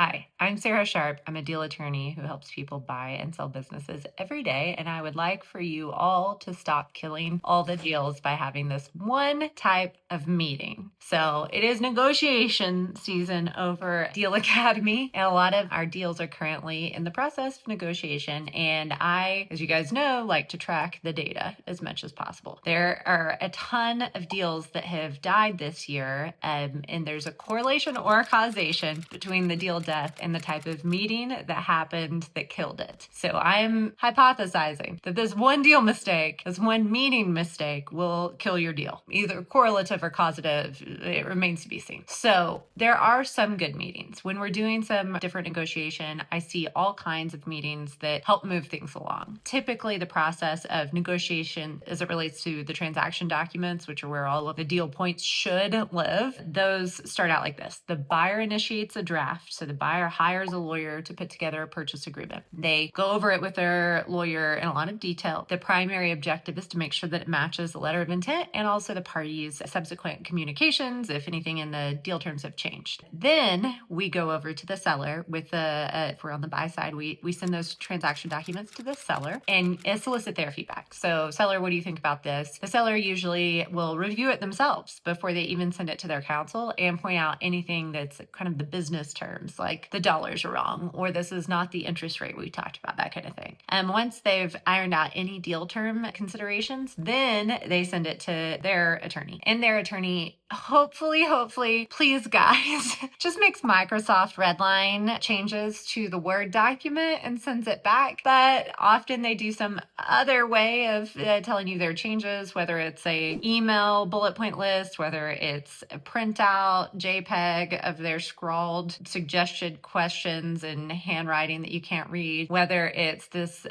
Hi, I'm Sarah Sharp. I'm a deal attorney who helps people buy and sell businesses every day. And I would like for you all to stop killing all the deals by having this one type of meeting. So it is negotiation season over Deal Academy. And a lot of our deals are currently in the process of negotiation. And I, as you guys know, like to track the data as much as possible. There are a ton of deals that have died this year. And there's a correlation or a causation between the deal death and the type of meeting that happened that killed it. So I'm hypothesizing that this one deal mistake, this one meeting mistake will kill your deal, either correlative or causative. It remains to be seen. So there are some good meetings. When we're doing some different negotiation, I see all kinds of meetings that help move things along. Typically, the process of negotiation as it relates to the transaction documents, which are where all of the deal points should live, those start out like this. The buyer initiates a draft. So the buyer hires a lawyer to put together a purchase agreement. They go over it with their lawyer in a lot of detail. The primary objective is to make sure that it matches the letter of intent and also the parties' subsequent communications, if anything in the deal terms have changed. Then we go over to the seller with if we're on the buy side, we send those transaction documents to the seller and solicit their feedback. So seller, what do you think about this? The seller usually will review it themselves before they even send it to their counsel and point out anything that's kind of the business terms, like the dollars are wrong, or this is not the interest rate we talked about, that kind of thing. And once they've ironed out any deal term considerations, then they send it to their attorney. And their attorney, hopefully, please guys, just makes Microsoft Redline changes to the Word document and sends it back. But often they do some other way of telling you their changes, whether it's a email bullet point list, whether it's a printout JPEG of their scrawled suggested questions in handwriting that you can't read, whether it's this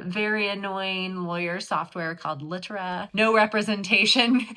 very annoying lawyer software called Litera. No representation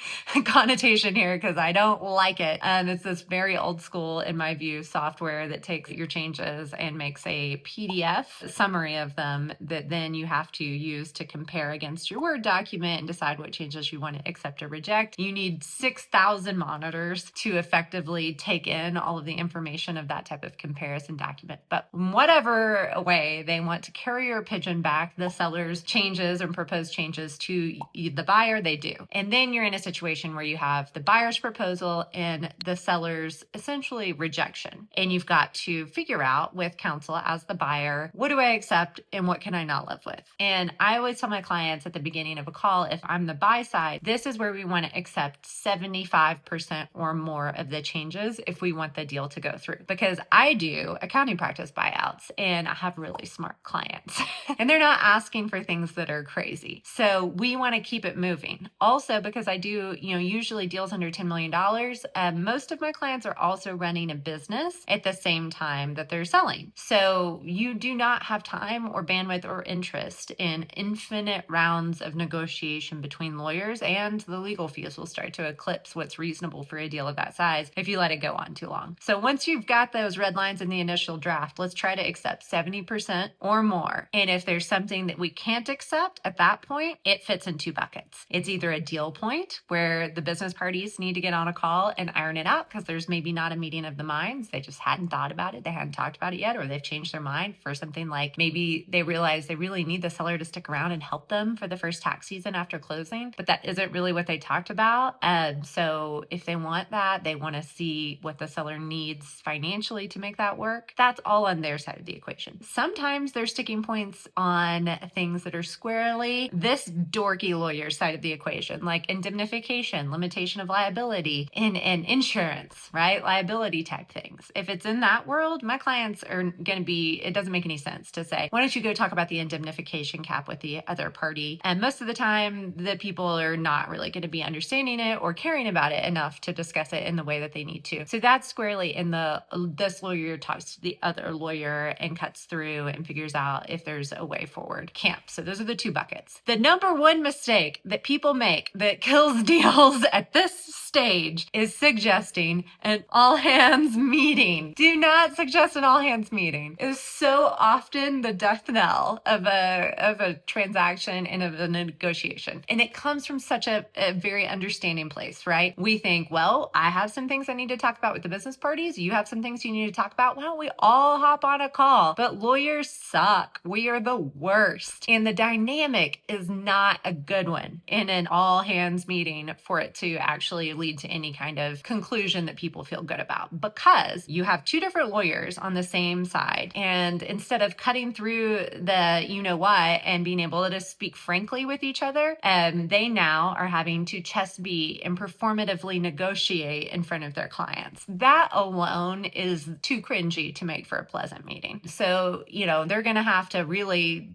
connotation here because I don't like it. It's this very old school, in my view, software that takes your changes and makes a PDF summary of them that then you have to use to compare against your Word document and decide what changes you want to accept or reject. You need 6,000 monitors to effectively take in all of the information of that type of comparison document. But whatever way they want to carry or pigeon back the seller's changes and proposed changes to the buyer, they do. And then you're in a situation where you have the buyer's proposal and the seller's essentially rejection. And you've got to figure out with counsel as the buyer, what do I accept and what can I not live with? And I always tell my clients at the beginning of a call, if I'm the buy side, this is where we want to accept 75% or more of the changes if we want the deal to go through. Because I do accounting practice buyouts and I have really smart clients and they're not asking for things that are crazy. So we want to keep it moving. Also, because I do, usually deals under $10 million, most of my clients are also running a business at the same time that they're selling. So you do not have time or bandwidth or interest in infinite rounds of negotiation between lawyers, and the legal fees will start to eclipse what's reasonable for a deal of that size if you let it go on too long. So once you've got those red lines in the initial draft, let's try to accept 70% or more. And if there's something that we can't accept at that point, it fits in two buckets. It's either a deal point where the business parties need to get on a call and iron it out because there's maybe not a meeting of the minds. They just hadn't thought about it. They hadn't talked about it yet, or they've changed their mind for something like maybe they realize they really need the seller to stick around and help them for the first tax season after closing, but that isn't really what they talked about. So if they want that, they want to see what the seller needs financially to make that work. That's all on their side of the equation. Sometimes there's sticking points on things that are squarely this dorky lawyer side of the equation, like indemnification, limitation of liability, and insurance, right? Liability type things. If it's in that world, my clients are going to be, it doesn't make any sense to say, why don't you go talk about the indemnification cap with the other party? And most of the time, the people are not really going to be understanding it or caring about it enough to discuss it in the way that they need to. So that's squarely in this lawyer talks to the other lawyer and cuts through and figures out if there's a way forward camp. So those are the two buckets. The number one mistake that people make that kills deals at this stage stage is suggesting an all hands meeting. Do not suggest an all hands meeting. It is so often the death knell of a transaction and of a negotiation. And it comes from such a very understanding place, right? We think, well, I have some things I need to talk about with the business parties. You have some things you need to talk about. Why don't we all hop on a call? But lawyers suck. We are the worst. And the dynamic is not a good one in an all hands meeting for it to actually lead to any kind of conclusion that people feel good about, because you have two different lawyers on the same side. And instead of cutting through the you know what and being able to speak frankly with each other, they now are having to chest beat and performatively negotiate in front of their clients. That alone is too cringy to make for a pleasant meeting. So, they're going to have to really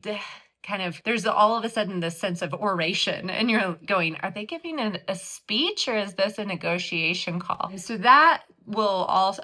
there's all of a sudden this sense of oration, and you're going, are they giving a speech or is this a negotiation call? So that will also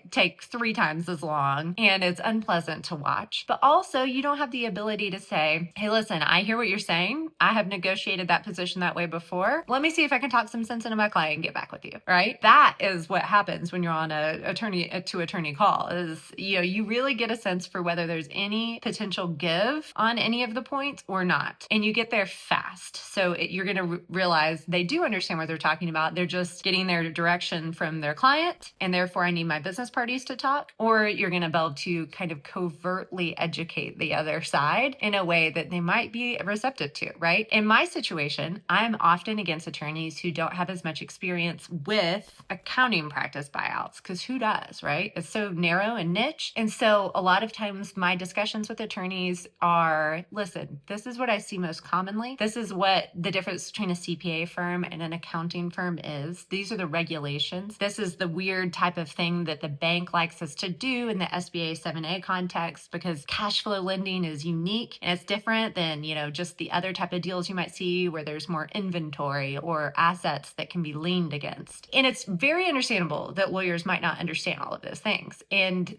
take 3 times as long, and it's unpleasant to watch. But also, you don't have the ability to say, hey, listen, I hear what you're saying. I have negotiated that position that way before. Let me see if I can talk some sense into my client and get back with you, right? That is what happens when you're on a attorney to attorney call, is, you really get a sense for whether there's any potential give on any of the points or not. And you get there fast. So you're going to realize they do understand what they're talking about. They're just getting their direction from their client, and therefore I need my business parties to talk. Or you're going to be able to kind of covertly educate the other side in a way that they might be receptive to, right? In my situation, I'm often against attorneys who don't have as much experience with accounting practice buyouts, because who does, right? It's so narrow and niche. And so a lot of times my discussions with attorneys are, listen, this is what I see most commonly. This is what the difference between a CPA firm and an accounting firm is. These are the regulations. This is the weird type of thing that the bank likes us to do in the SBA 7A context, because cash flow lending is unique and it's different than, just the other type of deals you might see where there's more inventory or assets that can be leaned against. And it's very understandable that lawyers might not understand all of those things. And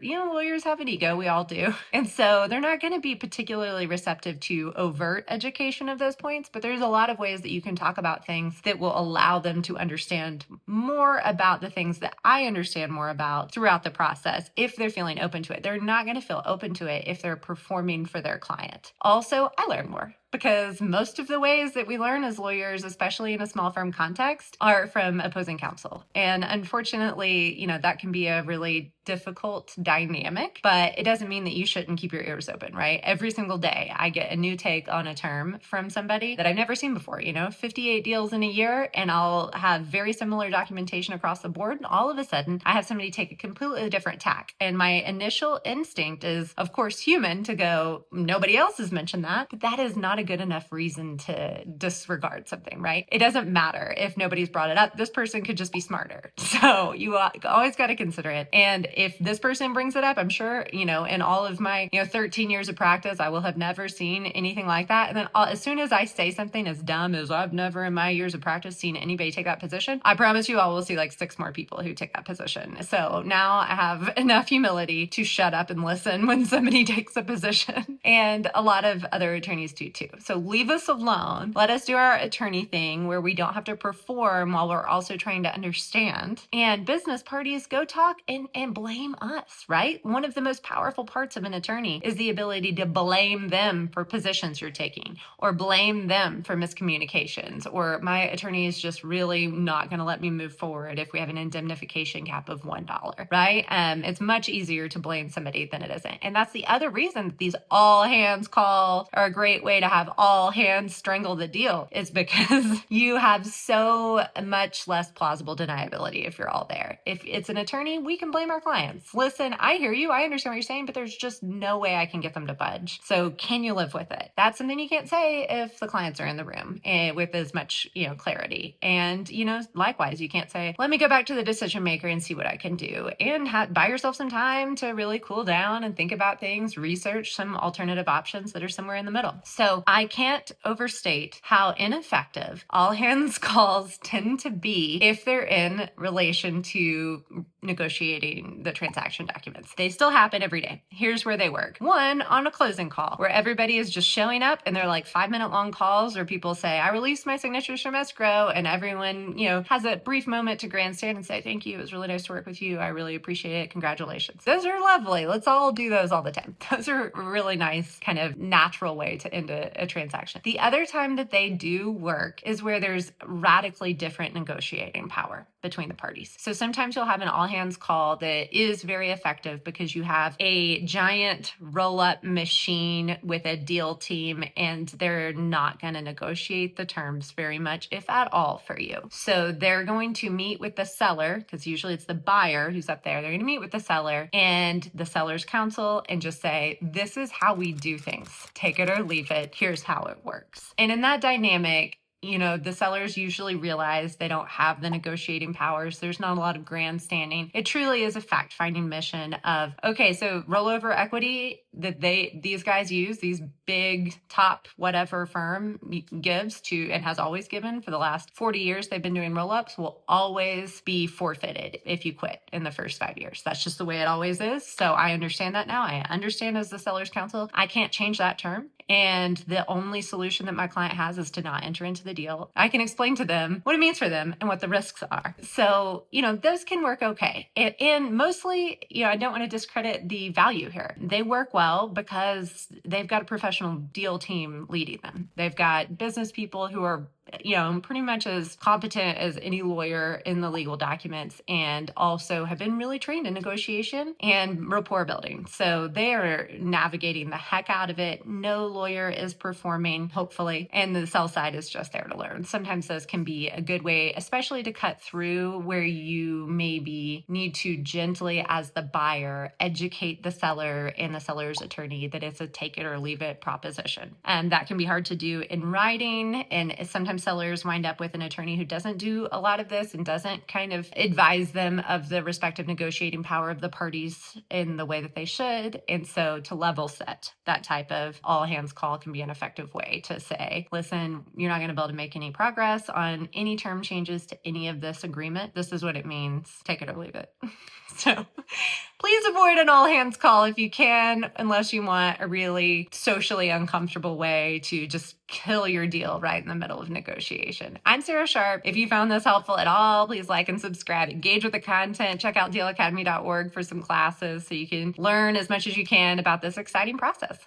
lawyers have an ego, we all do. And so they're not going to be particularly receptive to overt education of those points, but there's a lot of ways that you can talk about things that will allow them to understand more about the things that I understand more about throughout the process if they're feeling open to it. They're not going to feel open to it if they're performing for their client. Also, I learn more, because most of the ways that we learn as lawyers, especially in a small firm context, are from opposing counsel. And unfortunately, that can be a really difficult dynamic, but it doesn't mean that you shouldn't keep your ears open, right? Every single day, I get a new take on a term from somebody that I've never seen before. 58 deals in a year, and I'll have very similar documentation across the board. And all of a sudden, I have somebody take a completely different tack. And my initial instinct is, of course, human, to go, nobody else has mentioned that, but that is not a good enough reason to disregard something, right? It doesn't matter if nobody's brought it up. This person could just be smarter. So you always got to consider it. And if this person brings it up, I'm sure, in all of my, 13 years of practice, I will have never seen anything like that. And then as soon as I say something as dumb as I've never in my years of practice seen anybody take that position, I promise you I will see 6 more people who take that position. So now I have enough humility to shut up and listen when somebody takes a position. And a lot of other attorneys do too. So leave us alone. Let us do our attorney thing where we don't have to perform while we're also trying to understand. And business parties, go talk and blame us, right? One of the most powerful parts of an attorney is the ability to blame them for positions you're taking, or blame them for miscommunications, or my attorney is just really not going to let me move forward if we have an indemnification cap of $1, right? It's much easier to blame somebody than it isn't. And that's the other reason that these all hands calls are a great way to have all hands strangle the deal, is because you have so much less plausible deniability if you're all there. If it's an attorney, we can blame our clients. Listen, I hear you. I understand what you're saying, but there's just no way I can get them to budge. So can you live with it? That's something you can't say if the clients are in the room with as much, clarity. And, likewise, you can't say, let me go back to the decision maker and see what I can do, and buy yourself some time to really cool down and think about things, research some alternative options that are somewhere in the middle. So I can't overstate how ineffective all hands calls tend to be if they're in relation to negotiating the transaction documents. They still happen every day. Here's where they work. One, on a closing call where everybody is just showing up and they're like 5-minute long calls where people say, I released my signatures from escrow, and everyone, has a brief moment to grandstand and say, thank you. It was really nice to work with you. I really appreciate it. Congratulations. Those are lovely. Let's all do those all the time. Those are a really nice kind of natural way to end a transaction. The other time that they do work is where there's radically different negotiating power between the parties. So sometimes you'll have an all hands call that is very effective because you have a giant roll up machine with a deal team, and they're not going to negotiate the terms very much, if at all, for you. So they're going to meet with the seller, because usually it's the buyer who's up there. They're going to meet with the seller and the seller's counsel and just say, this is how we do things. Take it or leave it. Here's how it works. And in that dynamic, the sellers usually realize they don't have the negotiating powers. There's not a lot of grandstanding. It truly is a fact-finding mission of, okay, so rollover equity that these guys use, these big top whatever firm gives to and has always given for the last 40 years they've been doing roll-ups, will always be forfeited if you quit in the first 5 years. That's just the way it always is. So I understand that now. I understand as the seller's counsel, I can't change that term. And the only solution that my client has is to not enter into the deal. I can explain to them what it means for them and what the risks are. So, those can work okay. And mostly, I don't want to discredit the value here. They work well because they've got a professional deal team leading them. They've got business people who are pretty much as competent as any lawyer in the legal documents, and also have been really trained in negotiation and rapport building. So they are navigating the heck out of it. No lawyer is performing, hopefully, and the sell side is just there to learn. Sometimes those can be a good way, especially to cut through where you maybe need to gently, as the buyer, educate the seller and the seller's attorney that it's a take it or leave it proposition. And that can be hard to do in writing, and sometimes sellers wind up with an attorney who doesn't do a lot of this and doesn't kind of advise them of the respective negotiating power of the parties in the way that they should. And so to level set, that type of all hands call can be an effective way to say, listen, you're not going to be able to make any progress on any term changes to any of this agreement. This is what it means. Take it or leave it. So please avoid an all hands call if you can, unless you want a really socially uncomfortable way to just kill your deal right in the middle of negotiation. I'm Sarah Sharp. If you found this helpful at all, please like and subscribe. Engage with the content. Check out dealacademy.org for some classes so you can learn as much as you can about this exciting process.